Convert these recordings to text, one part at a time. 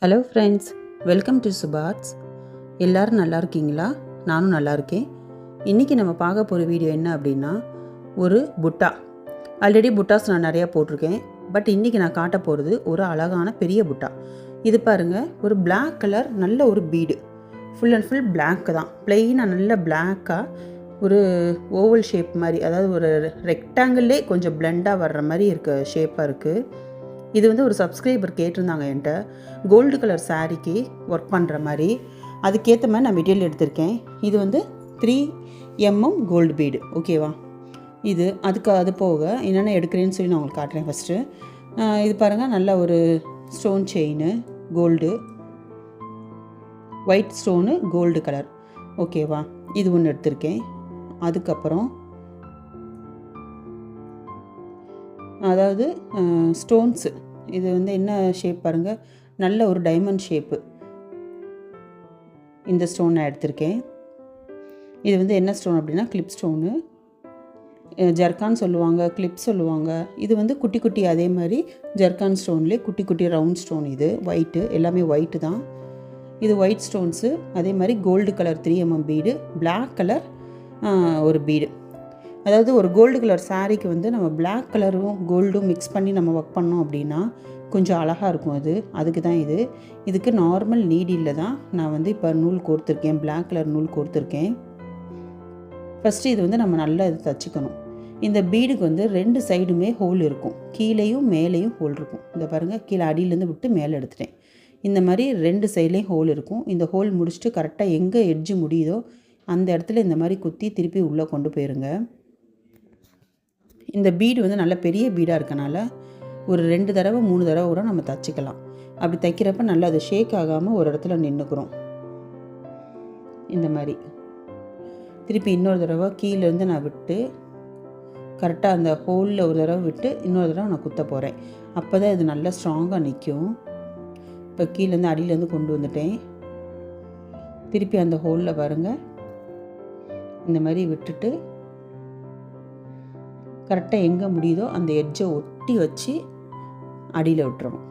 Hello friends, welcome to சுபாட்ஸ். எல்லோரும் நல்லா இருக்கீங்களா? நானும் நல்லா இருக்கேன். இன்றைக்கி நம்ம பார்க்க போகிற வீடியோ என்ன அப்படின்னா, ஒரு புட்டா. ஆல்ரெடி புட்டாஸ் நான் நிறையா போட்டிருக்கேன். பட் இன்றைக்கி நான் காட்ட போகிறது ஒரு அழகான பெரிய புட்டா. இது பாருங்கள், ஒரு பிளாக் கலர் நல்ல ஒரு bead. Full and full black தான், பிளெயினாக நல்ல பிளாக்காக ஒரு ஓவல் ஷேப் மாதிரி, அதாவது ஒரு ரெக்டாங்கிள்லே கொஞ்சம் பிளெண்டாக வர்ற மாதிரி இருக்க ஷேப்பாக இருக்குது. இது வந்து ஒரு சப்ஸ்கிரைபர் கேட்டிருந்தாங்க என்கிட்ட, கோல்டு கலர் சாரீக்கு ஒர்க் பண்ணுற மாதிரி. அதுக்கேற்ற மாதிரி நான் மெட்டீரியல் எடுத்திருக்கேன். இது வந்து 3mm கோல்டு பீடு, ஓகேவா? இது அது போக என்னென்ன எடுக்கிறேன்னு சொல்லி நான் உங்களுக்கு காட்டுறேன். ஃபஸ்ட்டு இது பாருங்கள், நல்ல ஒரு stone chain, gold white stone gold colour, ஓகேவா? இது ஒன்று எடுத்திருக்கேன். அதுக்கப்புறம் அதாவது ஸ்டோன்ஸு, இது வந்து என்ன ஷேப் பாருங்கள், நல்ல ஒரு டைமண்ட் ஷேப்பு. இந்த ஸ்டோன் நான் எடுத்திருக்கேன். இது வந்து என்ன ஸ்டோன் அப்படின்னா கிளிப் ஸ்டோனு, ஜர்கான் சொல்லுவாங்க, கிளிப் சொல்லுவாங்க. இது வந்து குட்டி குட்டி, அதே மாதிரி ஜர்கான் ஸ்டோன்லேயே குட்டி குட்டி ரவுண்ட் ஸ்டோன். இது ஒயிட்டு, எல்லாமே ஒயிட்டு தான். இது ஒயிட் ஸ்டோன்ஸு. அதே மாதிரி gold colour 3mm bead, black colour ஒரு பீடு. அதாவது ஒரு கோல்டு கலர் சாரீக்கு வந்து நம்ம பிளாக் கலரும் கோல்டும் மிக்ஸ் பண்ணி நம்ம ஒர்க் பண்ணோம் அப்படின்னா கொஞ்சம் அழகாக இருக்கும். அதுக்கு தான் இது. இதுக்கு நார்மல் நீடியில் தான் நான் வந்து இப்போ நூல் கோர்த்துருக்கேன், பிளாக் கலர் நூல் கோர்த்துருக்கேன். ஃபஸ்ட்டு இது வந்து நம்ம நல்லா இது தச்சுக்கணும். இந்த பீடுக்கு வந்து 2 சைடுமே ஹோல் இருக்கும், கீழேயும் மேலேயும் ஹோல் இருக்கும். இந்த பாருங்கள், கீழே அடியிலேருந்து விட்டு மேலே எடுத்துட்டேன். இந்த மாதிரி 2 சைட்லேயும் ஹோல் இருக்கும். இந்த ஹோல் முடிச்சுட்டு கரெக்டாக எங்கே எட்ஜு முடியுதோ அந்த இடத்துல இந்த மாதிரி குத்தி திருப்பி உள்ளே கொண்டு போயிருங்க. இந்த பீடு வந்து நல்ல பெரிய பீடாக இருக்கனால ஒரு 2 தடவை 3 தடவை கூட நம்ம தச்சுக்கலாம். அப்படி தைக்கிறப்ப நல்லா அது ஷேக் ஆகாமல் ஒரு இடத்துல நின்றுக்கிறோம். இந்த மாதிரி திருப்பி இன்னொரு தடவை கீழேருந்து நான் விட்டு கரெக்டாக அந்த ஹோலில் ஒரு தடவை விட்டு இன்னொரு தடவை நான் குத்த போகிறேன். அப்போ தான் இது நல்லா ஸ்ட்ராங்காக நிற்கும். இப்போ கீழேருந்து அடியிலேருந்து கொண்டு வந்துட்டேன். திருப்பி அந்த ஹோலில் பாருங்கள், இந்த மாதிரி விட்டுட்டு கரெக்டாக எங்கே முடியுதோ அந்த எட்ஜை ஒட்டி வச்சு அடியில் விட்டுறணும்.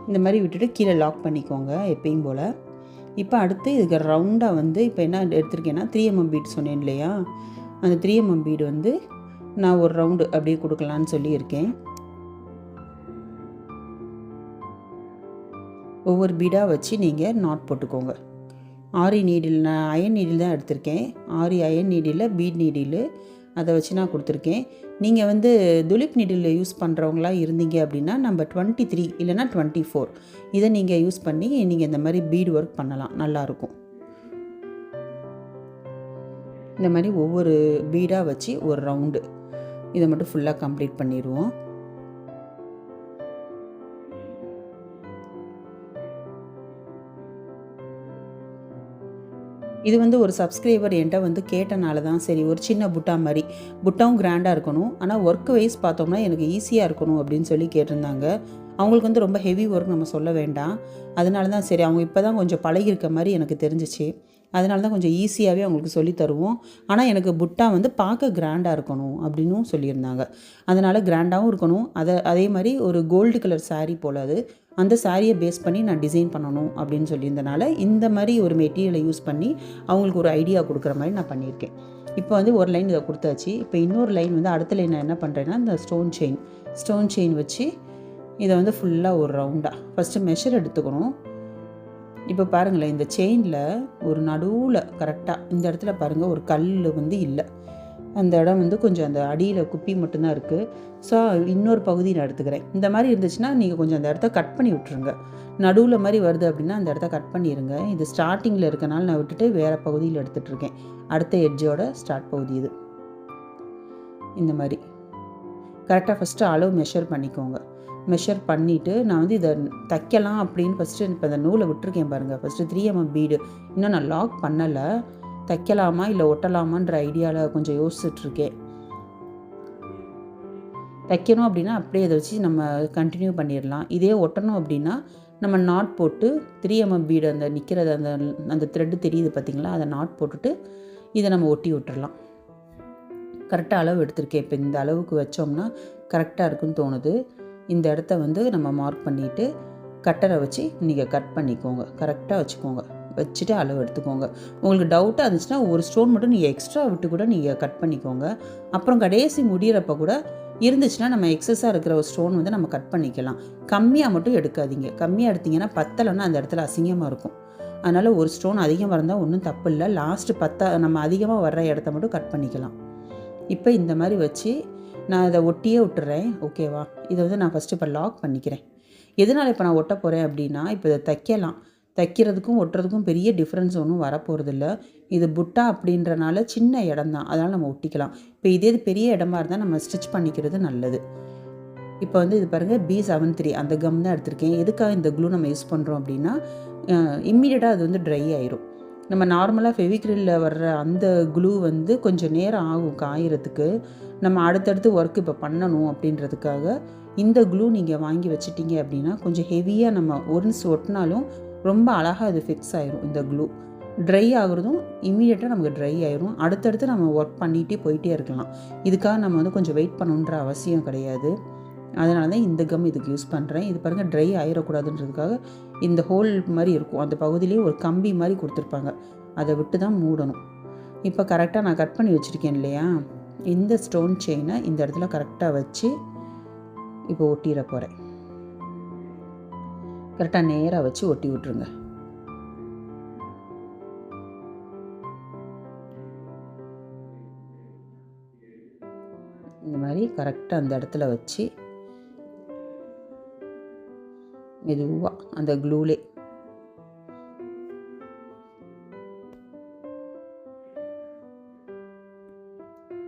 இந்த மாதிரி விட்டுட்டு கீழே லாக் பண்ணிக்கோங்க எப்பயும் போல். இப்போ அடுத்து இதுக்கு ரவுண்டாக வந்து இப்போ என்ன எடுத்திருக்கேன்னா 3mm பீட் சொன்னேன் இல்லையா, அந்த 3mm பீடு வந்து நான் ஒரு ரவுண்டு அப்படியே கொடுக்கலான்னு சொல்லியிருக்கேன். ஒவ்வொரு பீடாக வச்சு நீங்கள் நாட் போட்டுக்கோங்க. ஆரி நீடில், நான் அயன் நீடில் தான் எடுத்திருக்கேன். ஆரி அயன் நீடில், பீட் நீடில், அதை வச்சு நான் கொடுத்துருக்கேன். நீங்கள் வந்து துலிப் நீடில் யூஸ் பண்ணுறவங்களா இருந்தீங்க அப்படின்னா நம்ம 23 இல்லைனா 24 இதை நீங்கள் யூஸ் பண்ணி நீங்கள் இந்த மாதிரி பீடு ஒர்க் பண்ணலாம், நல்லாயிருக்கும். இந்த மாதிரி ஒவ்வொரு பீடாக வச்சு ஒரு ரவுண்டு இதை மட்டும் ஃபுல்லாக கம்ப்ளீட் பண்ணிடுவோம். இது வந்து ஒரு சப்ஸ்கிரைபர் என்கிட்ட வந்து கேட்டனால தான், சரி ஒரு சின்ன புட்டா மாதிரி, புட்டாவும் கிராண்டாக இருக்கணும், ஆனால் ஒர்க் வைஸ் பார்த்தோம்னா எனக்கு ஈஸியாக இருக்கணும் அப்படின்னு சொல்லி கேட்டிருந்தாங்க. அவங்களுக்கு வந்து ரொம்ப ஹெவி ஒர்க் நம்ம சொல்ல வேண்டாம். அதனால தான் சரி, அவங்க இப்போ தான் கொஞ்சம் பழகிருக்க மாதிரி எனக்கு தெரிஞ்சிச்சு. அதனால தான் கொஞ்சம் ஈஸியாகவே அவங்களுக்கு சொல்லி தருவோம். ஆனால் எனக்கு புட்டா வந்து பார்க்க கிராண்டாக இருக்கணும் அப்படின்னும் சொல்லியிருந்தாங்க. அதனால் கிராண்டாகவும் இருக்கணும், அதே மாதிரி ஒரு கோல்டு கலர் சாரீ போல் அது, அந்த சாரியை பேஸ் பண்ணி நான் டிசைன் பண்ணணும் அப்படின்னு சொல்லியிருந்தனால இந்த மாதிரி ஒரு மெட்டீரியலை யூஸ் பண்ணி அவங்களுக்கு ஒரு ஐடியா கொடுக்குற மாதிரி நான் பண்ணியிருக்கேன். இப்போ வந்து ஒரு லைன் இதை கொடுத்தாச்சு. இப்போ இன்னொரு லைன் வந்து அடுத்த லைன் நான் என்ன பண்ணுறேன்னா, இந்த ஸ்டோன் செயின் வச்சு இதை வந்து ஃபுல்லாக ஒரு ரவுண்டாக ஃபஸ்ட்டு மெஷர் எடுத்துக்கணும். இப்போ பாருங்களேன், இந்த செயினில் ஒரு நடுவில் கரெக்டாக இந்த இடத்துல பாருங்கள் ஒரு கல் வந்து இல்லை, அந்த இடம் வந்து கொஞ்சம் அந்த அடியில் குப்பி மட்டும்தான் இருக்குது. ஸோ இன்னொரு பகுதி நான் எடுத்துக்கிறேன். இந்த மாதிரி இருந்துச்சுன்னா நீங்கள் கொஞ்சம் அந்த இடத்த கட் பண்ணி விட்டுருங்க. நடுவில் மாதிரி வருது அப்படின்னா அந்த இடத்த கட் பண்ணிடுங்க. இது ஸ்டார்டிங்கில் இருக்கனால நான் விட்டுட்டு வேறு பகுதியில் எடுத்துகிட்ருக்கேன். அடுத்த எட்ஜோட ஸ்டார்ட் பகுதி இது. இந்த மாதிரி கரெக்டாக ஃபஸ்ட்டு அளவு மெஷர் பண்ணிக்கோங்க. மெஷர் பண்ணிவிட்டு நான் வந்து இதை தைக்கலாம் அப்படின்னு ஃபஸ்ட்டு இப்போ இந்த நூலை விட்டுருக்கேன் பாருங்கள். ஃபஸ்ட்டு 3mm பீடு இன்னும் நான் லாக் பண்ணலை, தைக்கலாமா இல்லை ஒட்டலாமான்ற ஐடியாவில் கொஞ்சம் யோசிச்சுட்ருக்கேன். தைக்கணும் அப்படின்னா அப்படியே இதை வச்சு நம்ம கண்டினியூ பண்ணிடலாம். இதே ஒட்டணும் அப்படின்னா நம்ம நாட் போட்டு 3mm பீடு அந்த நிற்கிறது அந்த த்ரெட்டு தெரியுது பார்த்திங்களா, அதை நாட் போட்டுட்டு இதை நம்ம ஒட்டி விட்டுறலாம். கரெக்டாக அளவு எடுத்திருக்கேன். இப்போ இந்த அளவுக்கு வச்சோம்னா கரெக்டாக இருக்குன்னு தோணுது. இந்த இடத்த வந்து நம்ம மார்க் பண்ணிவிட்டு கட்டரை வச்சு நீங்கள் கட் பண்ணிக்கோங்க. கரெக்டாக வச்சுக்கோங்க. வச்சுட்டு அளவு எடுத்துக்கோங்க. உங்களுக்கு டவுட்டாக இருந்துச்சுன்னா ஒரு ஸ்டோன் மட்டும் நீங்கள் எக்ஸ்ட்ரா விட்டு கூட நீங்கள் கட் பண்ணிக்கோங்க. அப்புறம் கடைசி முடிகிறப்ப கூட இருந்துச்சுன்னா நம்ம எக்ஸஸாக இருக்கிற ஒரு ஸ்டோன் வந்து நம்ம கட் பண்ணிக்கலாம். கம்மியாக மட்டும் எடுக்காதீங்க. கம்மியாக எடுத்திங்கன்னா பத்தலைன்னா அந்த இடத்துல அசிங்கமாக இருக்கும். அதனால் ஒரு ஸ்டோன் அதிகமாக இருந்தால் ஒன்றும் தப்பு இல்லை. லாஸ்ட்டு நம்ம அதிகமாக வர்ற இடத்த மட்டும் கட் பண்ணிக்கலாம். இப்போ இந்த மாதிரி வச்சு நான் இதை ஒட்டியே விட்டுறேன். ஓகேவா? இதை வந்து நான் ஃபஸ்ட்டு இப்போ லாக் பண்ணிக்கிறேன். எதனால் இப்போ நான் ஒட்ட போகிறேன் அப்படின்னா, இப்போ இதை தைக்கலாம். தைக்கிறதுக்கும் ஒட்டுறதுக்கும் பெரிய டிஃப்ரென்ஸ் ஒன்றும் வரப்போகிறதில்ல. இது புட்டா அப்படின்றனால சின்ன இடம் தான், அதனால் நம்ம ஒட்டிக்கலாம். இப்போ இதே பெரிய இடமா இருந்தால் நம்ம ஸ்டிச் பண்ணிக்கிறது நல்லது. இப்போ வந்து இது பாருங்கள், B73 அந்த கம் தான் எடுத்திருக்கேன். எதுக்காக இந்த க்ளூ நம்ம யூஸ் பண்ணுறோம் அப்படின்னா, இம்மீடியட்டாக அது வந்து ட்ரை ஆயிரும். நம்ம நார்மலாக ஃபெவிக்ரிலில் வர்ற அந்த க்ளூ வந்து கொஞ்சம் நேரம் ஆகும் காயறதுக்கு. நம்ம அடுத்தடுத்து ஒர்க் இப்போ பண்ணணும் அப்படின்றதுக்காக இந்த க்ளூ நீங்கள் வாங்கி வச்சிட்டிங்க அப்படின்னா கொஞ்சம் ஹெவியாக நம்ம ஒன்ஸ் ஒட்டினாலும் ரொம்ப அழகாக அது ஃபிக்ஸ் ஆயிரும். இந்த க்ளூ ட்ரை ஆகுறதும் இம்மீடியட்டாக நமக்கு ட்ரை ஆயிரும். அடுத்தடுத்து நம்ம ஒர்க் பண்ணிகிட்டே போயிட்டே இருக்கலாம். இதுக்காக நம்ம வந்து கொஞ்சம் வெயிட் பண்ணணுன்ற அவசியம் கிடையாது. அதனால தான் இந்த கம் இதுக்கு யூஸ் பண்ணுறேன். இது பாருங்கள், ட்ரை ஆயிடக்கூடாதுன்றதுக்காக இந்த ஹோல் மாதிரி இருக்கும், அந்த பகுதியிலே ஒரு கம்பி மாதிரி கொடுத்துருப்பாங்க, அதை விட்டு தான் மூடணும். இப்போ கரெக்டாக நான் கட் பண்ணி வச்சுருக்கேன் இல்லையா, இந்த ஸ்டோன் செயினை இந்த இடத்துல கரெக்டாக வச்சு இப்போ ஒட்டிட போகிறேன். கரெக்டாக நேராக வச்சு ஒட்டி விட்ருங்க. இந்த மாதிரி கரெக்டாக அந்த இடத்துல வச்சு மெதுவாக அந்த க்ளூலே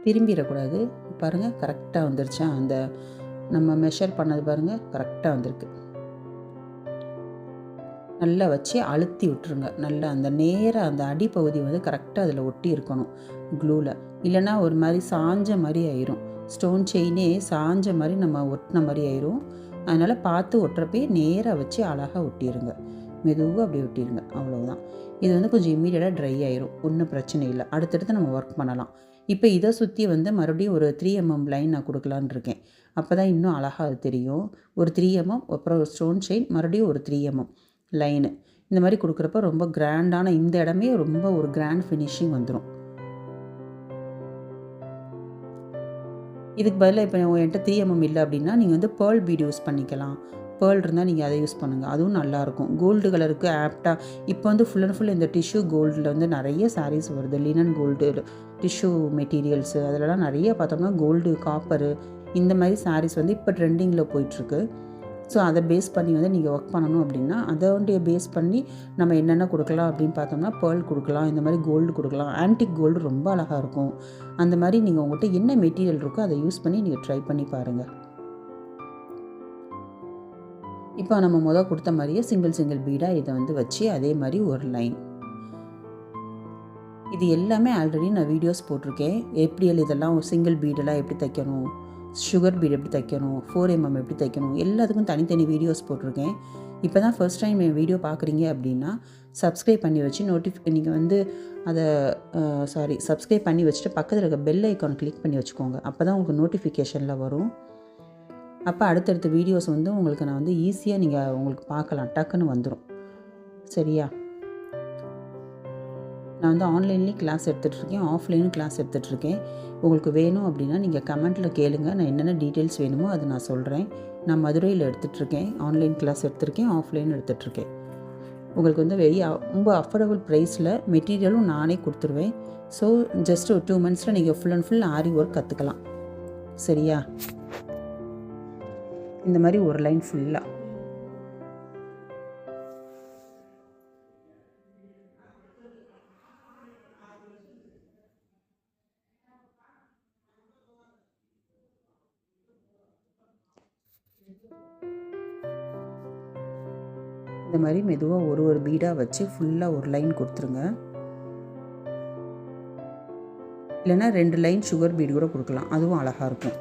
திரும்பிடக்கூடாது. பாருங்கள், கரெக்டாக வந்துருச்சா? அந்த நம்ம மெஷர் பண்ணது பாருங்கள், கரெக்டாக வந்திருக்கு. நல்லா வச்சு அழுத்தி விட்டுருங்க. நல்லா அந்த நேராக அந்த அடிப்பகுதி வந்து கரெக்டாக அதில் ஒட்டி இருக்கணும் க்ளூவில். இல்லைன்னா ஒரு மாதிரி சாஞ்ச மாதிரி ஆயிரும். ஸ்டோன் செயினே சாஞ்ச மாதிரி நம்ம ஒட்டின மாதிரி ஆயிரும். அதனால் பார்த்து ஒட்டுறப்பே நேராக வச்சு அழகாக ஒட்டிடுங்க. மெதுவாக அப்படி ஒட்டிடுங்க. அவ்வளோதான். இது வந்து கொஞ்சம் இம்மீடியட்டாக ட்ரை ஆயிரும். ஒன்றும் பிரச்சனை இல்லை. அடுத்தடுத்து நம்ம ஒர்க் பண்ணலாம். இப்போ இதை சுற்றி வந்து மறுபடியும் ஒரு 3mm லைன் நான் கொடுக்கலான்னு இருக்கேன். அப்போ தான் இன்னும் அழகாக அது தெரியும். ஒரு 3mm, அப்புறம் ஒரு ஸ்டோன் செயின், மறுபடியும் ஒரு 3mm லைனு. இந்த மாதிரி கொடுக்குறப்ப ரொம்ப கிராண்டான இந்த இடமே ரொம்ப ஒரு கிராண்ட் ஃபினிஷிங் வந்துடும். இதுக்கு பதிலாக இப்போ என்கிட்ட 3mm இல்லை அப்படின்னா நீங்கள் வந்து பேர்ல் பீட் யூஸ் பண்ணிக்கலாம். பேர்ல் இருந்தால் நீங்கள் அதை யூஸ் பண்ணுங்கள், அதுவும் நல்லாயிருக்கும். கோல்டு கலருக்கு ஆப்டாக இப்போ வந்து ஃபுல் அண்ட் ஃபுல் இந்த டிஷ்யூ கோல்டில் வந்து நிறைய சாரீஸ் வருது. லினன் கோல்டு, டிஷ்யூ மெட்டீரியல்ஸு, அதிலலாம் நிறைய பார்த்தோம்னா கோல்டு, காப்பரு இந்த மாதிரி சாரீஸ் வந்து இப்போ ட்ரெண்டிங்கில் போயிட்டுருக்கு. ஸோ அதை பேஸ் பண்ணி வந்து நீங்கள் ஒர்க் பண்ணணும் அப்படின்னா அதோடைய பேஸ் பண்ணி நம்ம என்னென்ன கொடுக்கலாம் அப்படின்னு பார்த்தோம்னா பேர்ல் கொடுக்கலாம், இந்த மாதிரி கோல்டு கொடுக்கலாம். ஆன்டிக் கோல்டு ரொம்ப அழகாக இருக்கும். அந்த மாதிரி நீங்கள் உங்கள்கிட்ட என்ன மெட்டீரியல் இருக்கோ அதை யூஸ் பண்ணி நீங்கள் ட்ரை பண்ணி பாருங்கள். இப்போ நம்ம கொடுத்த மாதிரியே சிங்கிள் பீடாக இதை வந்து வச்சு அதே மாதிரி ஒரு லைன். இது எல்லாமே ஆல்ரெடி நான் வீடியோஸ் போட்டிருக்கேன். எப்படியல் இதெல்லாம் சிங்கிள் பீடெல்லாம் எப்படி தைக்கணும், சுகர் பீட் எப்படி தைக்கணும், 4mm எப்படி தைக்கணும், எல்லாத்துக்கும் தனித்தனி வீடியோஸ் போட்டிருக்கேன். இப்போ தான் ஃபர்ஸ்ட் டைம் என் வீடியோ பார்க்குறீங்க அப்படின்னா சப்ஸ்கிரைப் பண்ணி வச்சு நீங்கள் வந்து அதை சப்ஸ்கிரைப் பண்ணி வச்சுட்டு பக்கத்தில் இருக்க பெல் ஐக்கான் கிளிக் பண்ணி வச்சுக்கோங்க. அப்போ தான் உங்களுக்கு நோட்டிஃபிகேஷனில் வரும். அப்போ அடுத்தடுத்த வீடியோஸ் வந்து உங்களுக்கு நான் வந்து ஈஸியாக நீங்கள் உங்களுக்கு பார்க்கலாம், டக்குன்னு வந்துடும். சரியா? நான் வந்து ஆன்லைன்லேயும் கிளாஸ் எடுத்துகிட்ருக்கேன், ஆஃப்லைனும் கிளாஸ் எடுத்துகிட்ருக்கேன். உங்களுக்கு வேணும் அப்படின்னா நீங்கள் கமெண்ட்டில் கேளுங்க, நான் என்னென்ன டீட்டெயில்ஸ் வேணுமோ அதை நான் சொல்கிறேன். நான் மதுரையில் எடுத்துகிட்ருக்கேன், ஆன்லைன் கிளாஸ் எடுத்திருக்கேன், ஆஃப்லைன் எடுத்துகிட்ருக்கேன். உங்களுக்கு வந்து ரொம்ப அஃபோர்டபுள் ப்ரைஸில் மெட்டீரியலும் நானே கொடுத்துருவேன். ஸோ ஜஸ்ட் ஒரு 2 monthஸில் நீங்கள் full and full aari work கற்றுக்கலாம். சரியா? இந்த மாதிரி ஒரு லைன் ஃபுல்லாக இந்த மாதிரி மெதுவாக ஒரு பீடாக வச்சு ஃபுல்லாக ஒரு லைன் கொடுத்துருங்க. இல்லைன்னா 2 லைன் சுகர் பீடு கூட கொடுக்கலாம், அதுவும் அழகாக இருக்கும்.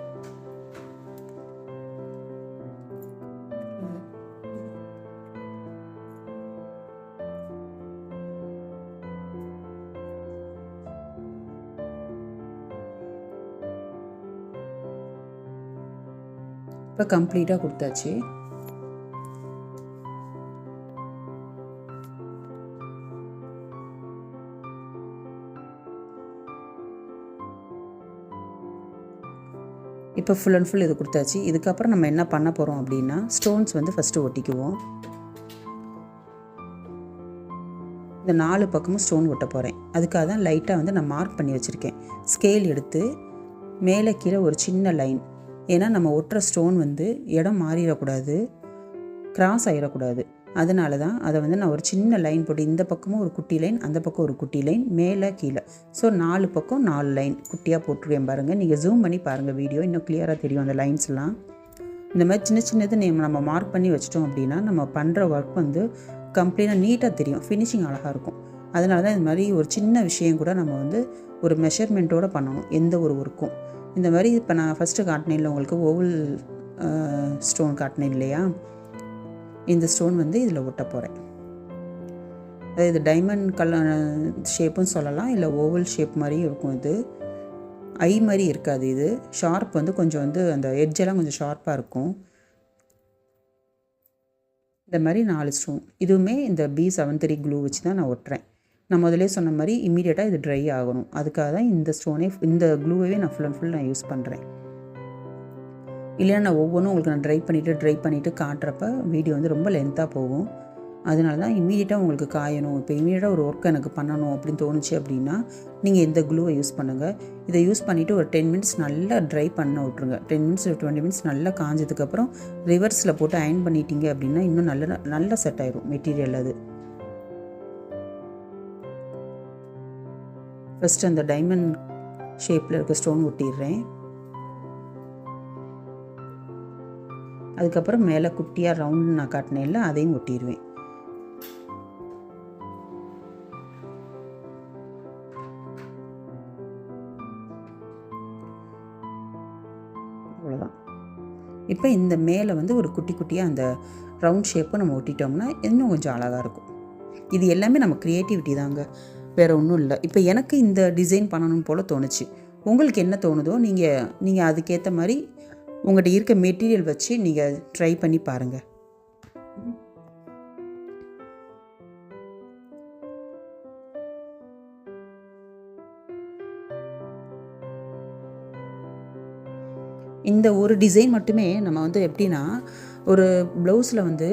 இப்போ கம்ப்ளீட்டாக கொடுத்தாச்சு. இப்போ ஃபுல் அண்ட் ஃபுல் இது கொடுத்தாச்சு. இதுக்கப்புறம் நம்ம என்ன பண்ண போகிறோம் அப்படின்னா, ஸ்டோன்ஸ் வந்து ஃபஸ்ட்டு ஒட்டிக்குவோம். இந்த 4 பக்கமும் ஸ்டோன் ஒட்ட போகிறேன். அதுக்காக தான் லைட்டாக வந்து நான் மார்க் பண்ணி வச்சுருக்கேன். ஸ்கேல் எடுத்து மேலே கீழே ஒரு சின்ன லைன். ஏன்னா நம்ம ஒட்டுற ஸ்டோன் வந்து இடம் மாறிடக்கூடாது, கிராஸ் ஆகிடக்கூடாது. அதனால தான் அதை வந்து நான் ஒரு சின்ன லைன் போட்டு, இந்த பக்கமும் ஒரு குட்டி லைன், அந்த பக்கம் ஒரு குட்டி லைன், மேலே கீழே. ஸோ 4 பக்கம் 4 லைன் குட்டியாக போட்டுருக்கேன் பாருங்கள். நீங்கள் ஜூம் பண்ணி பாருங்கள், வீடியோ இன்னும் கிளியராக தெரியும் அந்த லைன்ஸ்லாம். இந்த மாதிரி சின்ன சின்னது நம்ம மார்க் பண்ணி வச்சிட்டோம் அப்படின்னா நம்ம பண்ணுற ஒர்க் வந்து கம்ப்ளீட்டாக நீட்டாக தெரியும், ஃபினிஷிங் அழகாக இருக்கும். அதனால தான் இந்த மாதிரி ஒரு சின்ன விஷயம் கூட நம்ம வந்து ஒரு மெஷர்மெண்ட்டோடு பண்ணணும் எந்த ஒரு ஒர்க்கும். இந்த மாதிரி இப்போ நான் ஃபஸ்ட்டு காட்டினேன்ல உங்களுக்கு ஓவல் ஸ்டோன் காட்டினேன் இல்லையா, இந்த ஸ்டோன் வந்து இதில் ஒட்ட போகிறேன். அதாவது இது டைமண்ட் கலர் ஷேப்புன்னு சொல்லலாம், இல்லை ஓவல் ஷேப் மாதிரியும் இருக்கும். இது ஐ மாதிரி இருக்காது. இது ஷார்ப் வந்து கொஞ்சம் வந்து அந்த எட்ஜெல்லாம் கொஞ்சம் ஷார்ப்பாக இருக்கும். இந்த மாதிரி 4 ஸ்டோன், இதுவுமே இந்த B73 க்ளூ வச்சு தான் நான் ஒட்டுறேன். நான் முதலே சொன்ன மாதிரி இம்மீடியட்டாக இது ட்ரை ஆகணும். அதுக்காக தான் இந்த ஸ்டோனே, இந்த க்ளூவே நான் ஃபுல் அண்ட் ஃபுல் நான் யூஸ் பண்ணுறேன். இல்லைன்னா நான் ஒவ்வொன்றும் உங்களுக்கு நான் ட்ரை பண்ணிவிட்டு காட்டுறப்ப வீடியோ வந்து ரொம்ப லென்த்தாக போகும். அதனால தான் இம்மீடியட்டாக உங்களுக்கு காயணும், இப்போ இம்மீடியட்டாக ஒரு ஒர்க் எனக்கு பண்ணணும் அப்படின்னு தோணுச்சு அப்படின்னா நீங்கள் இந்த க்ளூவை யூஸ் பண்ணுங்கள். இதை யூஸ் பண்ணிவிட்டு ஒரு 10 மினிட்ஸ் நல்லா ட்ரை பண்ண விட்ருங்க. 10 மினிட்ஸ் 20 மினிட்ஸ் நல்லா காஞ்சதுக்கப்புறம் ரிவர்ஸில் போட்டு அயன் பண்ணிட்டீங்க அப்படின்னா இன்னும் நல்லா செட் ஆயிடும் மெட்டீரியல். அது ஃபஸ்ட்டு அந்த டைமண்ட் ஷேப்பில் இருக்க ஸ்டோன் ஒட்டிடுறேன். அதுக்கப்புறம் மேலே குட்டியாக ரவுண்ட் நான் காட்டினேன்ல அதையும் ஒட்டிடுவேன். அவ்வளோதான். இப்போ இந்த மேலே வந்து ஒரு குட்டி குட்டியாக அந்த ரவுண்ட் ஷேப்பை நம்ம ஒட்டிட்டோம்னா இன்னும் கொஞ்சம் அழகாக இருக்கும். இது எல்லாமே நம்ம க்ரியேட்டிவிட்டி தாங்க, வேறு ஒன்றும் இல்லை. இப்போ எனக்கு இந்த டிசைன் பண்ணணும் போல் தோணுச்சு. உங்களுக்கு என்ன தோணுதோ நீங்கள் அதுக்கேற்ற மாதிரி உங்கள்கிட்ட இருக்க மெட்டீரியல் வச்சு நீங்கள் ட்ரை பண்ணி பாருங்கள். இந்த ஒரு டிசைன் மட்டுமே நம்ம வந்து எப்படின்னா, ஒரு ப்ளவுஸில் வந்து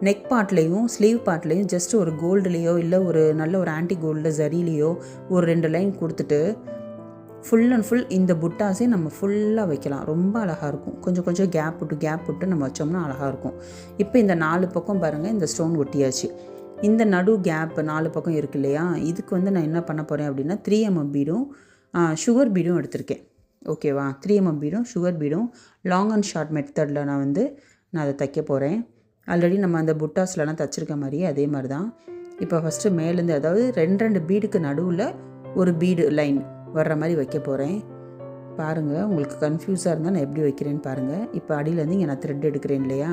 நெக் பார்ட்லேயும் ஸ்லீவ் பார்ட்லேயும் ஜஸ்ட் ஒரு கோல்டுலேயோ இல்லை ஒரு நல்ல ஒரு ஆன்டி கோல்டில் ஜரிலேயோ ஒரு 2 லைன் கொடுத்துட்டு ஃபுல் அண்ட் ஃபுல் இந்த புட்டாஸே நம்ம ஃபுல்லாக வைக்கலாம். ரொம்ப அழகாக இருக்கும். கொஞ்சம் கொஞ்சம் கேப் விட்டு நம்ம வச்சோம்னா அழகாக இருக்கும். இப்போ இந்த 4 பக்கம் பாருங்கள், இந்த ஸ்டோன் ஒட்டியாச்சு. இந்த நடு கேப் 4 பக்கம் இருக்கு இல்லையா, இதுக்கு வந்து நான் என்ன பண்ண போகிறேன் அப்படின்னா 3mm பீடும் சுகர் பீடும் எடுத்திருக்கேன். ஓகேவா, 3mm பீடும் சுகர் பீடும் லாங் அண்ட் ஷார்ட் மெத்தடில் நான் அதை தைக்க போகிறேன். ஆல்ரெடி நம்ம அந்த புட்டாஸ்லலாம் தைச்சிருக்க மாதிரியே அதே மாதிரி தான். இப்போ ஃபஸ்ட்டு மேலேருந்து, அதாவது 2 பீடுக்கு நடுவில் ஒரு பீடு லைன் வர்ற மாதிரி வைக்க போகிறேன். பாருங்கள், உங்களுக்கு கன்ஃபியூஸாக இருந்தால் நான் எப்படி வைக்கிறேன்னு பாருங்கள். இப்போ அடியிலேருந்து இங்கே நான் த்ரெட் எடுக்கிறேன் இல்லையா,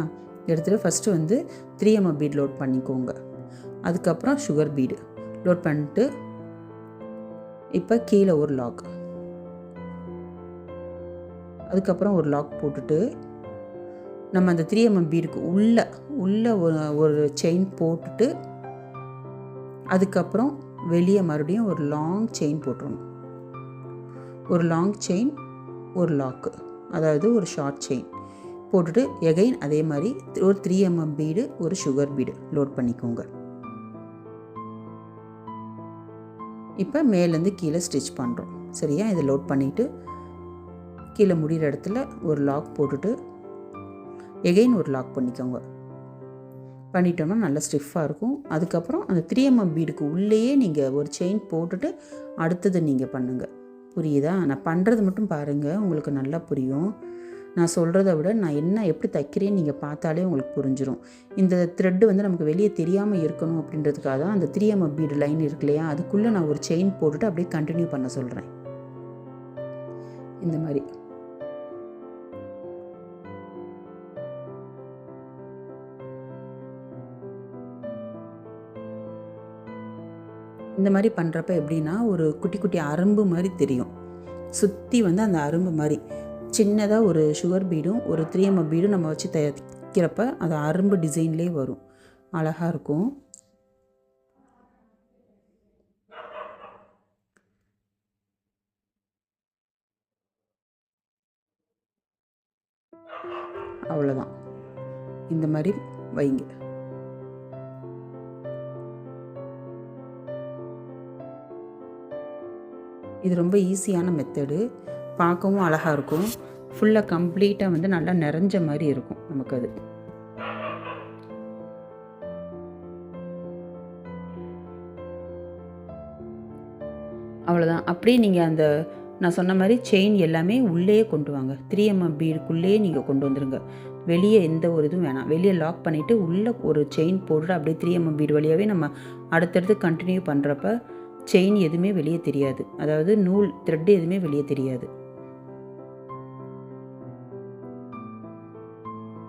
எடுத்துகிட்டு ஃபஸ்ட்டு வந்து 3mm பீட் லோட் பண்ணிக்கோங்க. அதுக்கப்புறம் சுகர் பீடு லோட் பண்ணிட்டு இப்போ கீழே ஒரு லாக், அதுக்கப்புறம் ஒரு லாக் போட்டுட்டு நம்ம அந்த 3mm பீடுக்கு உள்ள ஒரு செயின் போட்டுட்டு அதுக்கப்புறம் வெளியே மறுபடியும் ஒரு லாங் செயின் போட்டுடணும். ஒரு லாங் செயின், ஒரு லாக்கு, அதாவது ஒரு ஷார்ட் செயின் போட்டுட்டு எகைன் அதே மாதிரி ஒரு 3mm பீடு ஒரு சுகர் பீடு லோட் பண்ணிக்கோங்க. இப்போ மேலேருந்து கீழே ஸ்டிச் பண்ணுறோம். சரியா, இதை லோட் பண்ணிவிட்டு கீழே முடிகிற இடத்துல ஒரு லாக் போட்டுட்டு எகைன் ஒரு லாக் பண்ணிட்டோம்னா நல்லா ஸ்டிஃபாக இருக்கும். அதுக்கப்புறம் அந்த 3mm பீடுக்கு உள்ளேயே நீங்கள் ஒரு செயின் போட்டுட்டு அடுத்தது நீங்கள் பண்ணுங்கள். புரியுதா? நான் பண்ணுறது மட்டும் பாருங்கள், உங்களுக்கு நல்லா புரியும். நான் சொல்கிறத விட நான் எப்படி தைக்கிறேன்னு நீங்கள் பார்த்தாலே உங்களுக்கு புரிஞ்சிடும். இந்த த்ரெட்டு வந்து நமக்கு வெளியே தெரியாமல் இருக்கணும் அப்படின்றதுக்காக தான் அந்த 3mm பீடு லைன் இருக்கு இல்லையா, அதுக்குள்ளே நான் ஒரு செயின் போட்டுட்டு அப்படியே கண்டினியூ பண்ண சொல்கிறேன். இந்த மாதிரி பண்ணுறப்ப எப்படின்னா ஒரு குட்டி குட்டி அரும்பு மாதிரி தெரியும். சுற்றி அந்த அரும்பு மாதிரி சின்னதாக ஒரு சுகர் பீடும் ஒரு 3mm பீடும் நம்ம வச்சு தைக்கிறப்ப அது அரும்பு டிசைன்லேயே வரும், அழகாக இருக்கும். அவ்வளோதான், இந்த மாதிரி வைங்க. இது ரொம்ப ஈஸியான மெத்தடு, பார்க்கவும் அழகாக இருக்கும். ஃபுல்லாக கம்ப்ளீட்டாக வந்து நல்லா நிறைஞ்ச மாதிரி இருக்கும் நமக்கு அது. அவ்வளோதான். அப்படியே நீங்கள் அந்த நான் சொன்ன மாதிரி செயின் எல்லாமே உள்ளேயே கொண்டு வாங்க. 3mm பீடுக்குள்ளேயே நீங்கள் கொண்டு வந்துடுங்க. வெளியே எந்த ஒரு இதுவும் வேணாம். வெளியே லாக் பண்ணிவிட்டு உள்ளே ஒரு செயின் போட்டு அப்படியே 3mm பீடு வழியாகவே நம்ம அடுத்தடுத்து கண்டினியூ பண்ணுறப்ப செயின் எதுவுமே வெளியே தெரியாது, அதாவது நூல் த்ரெட்டு எதுவுமே வெளியே தெரியாது.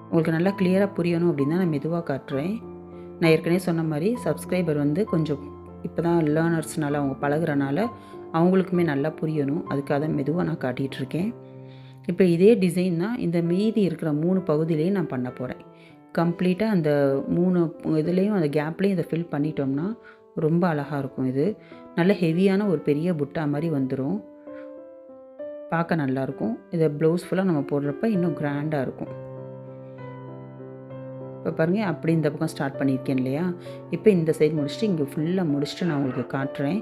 உங்களுக்கு நல்லா கிளியராக புரியணும் அப்படின்னா நான் மெதுவாக காட்டுறேன். நான் ஏற்கனவே சொன்ன மாதிரி சப்ஸ்கிரைபர் வந்து கொஞ்சம் இப்போ தான் லேர்னர்ஸ்னால அவங்க பழகுறனால அவங்களுக்குமே நல்லா புரியணும், அதுக்காக தான் மெதுவாக நான் காட்டிகிட்ருக்கேன். இப்போ இதே டிசைன் தான் இந்த மீதி இருக்கிற 3 பகுதியிலையும் நான் பண்ண போகிறேன். கம்ப்ளீட்டாக அந்த 3 இதுலேயும் அந்த கேப்லேயும் இதை ஃபில் பண்ணிட்டோம்னா ரொம்ப அழகாக இருக்கும். இது நல்ல ஹெவியான ஒரு பெரிய புட்டா மாதிரி வந்துடும், பார்க்க நல்லாயிருக்கும். இதை ப்ளவுஸ் ஃபுல்லாக நம்ம போடுறப்ப இன்னும் கிராண்டாக இருக்கும். இப்போ பாருங்கள், அப்படி இந்த பக்கம் ஸ்டார்ட் பண்ணியிருக்கேன் இல்லையா. இப்போ இந்த சைடு முடிச்சுட்டு இங்கே ஃபுல்லாக முடிச்சுட்டு நான் உங்களுக்கு காட்டுறேன்,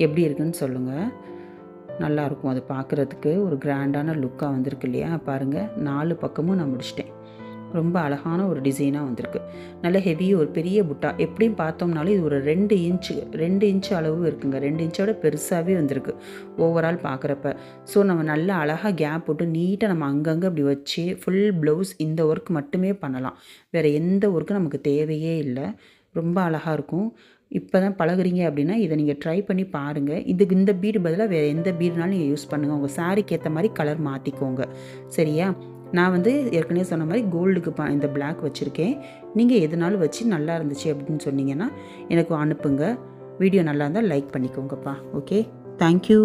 எப்படி இருக்குன்னு சொல்லுங்கள். நல்லாயிருக்கும், அது பார்க்குறதுக்கு ஒரு கிராண்டான லுக்காக வந்திருக்கு இல்லையா. பாருங்கள், 4 பக்கமும் நான் முடிச்சிட்டேன். ரொம்ப அழகான ஒரு டிசைனாக வந்திருக்கு. நல்ல ஹெவி ஒரு பெரிய புட்டா. எப்படியும் பார்த்தோம்னாலும் இது ஒரு 2 இன்ச்சு அளவு இருக்குங்க. 2 இன்ச்சோட பெருசாகவே வந்திருக்கு ஓவரால் பார்க்குறப்ப. ஸோ நம்ம நல்லா அழகாக கேப் போட்டு நீட்டாக நம்ம அங்கங்கே அப்படி வச்சு ஃபுல் ப்ளவுஸ் இந்த ஒர்க் மட்டுமே பண்ணலாம். வேறு எந்த ஒர்க்கும் நமக்கு தேவையே இல்லை. ரொம்ப அழகாக இருக்கும். இப்போ தான் பழகுறீங்க அப்படின்னா இதை நீங்கள் ட்ரை பண்ணி பாருங்கள். இதுக்கு இந்த பீடு பதிலாக வேறு எந்த பீடுனாலும் நீங்கள் யூஸ் பண்ணுங்கள். உங்கள் சாரீக்கு ஏற்ற மாதிரி கலர் மாற்றிக்கோங்க, சரியா. நான் வந்து ஏற்கனவே சொன்ன மாதிரி கோல்டுக்கு இந்த பிளாக் வச்சுருக்கேன். நீங்கள் எதுனாலும் வச்சு நல்லா இருந்துச்சு அப்படின்னு சொன்னீங்கன்னா எனக்கு அனுப்புங்க. வீடியோ நல்லா இருந்தால் லைக் பண்ணிக்கோங்கப்பா. Okay, thank you.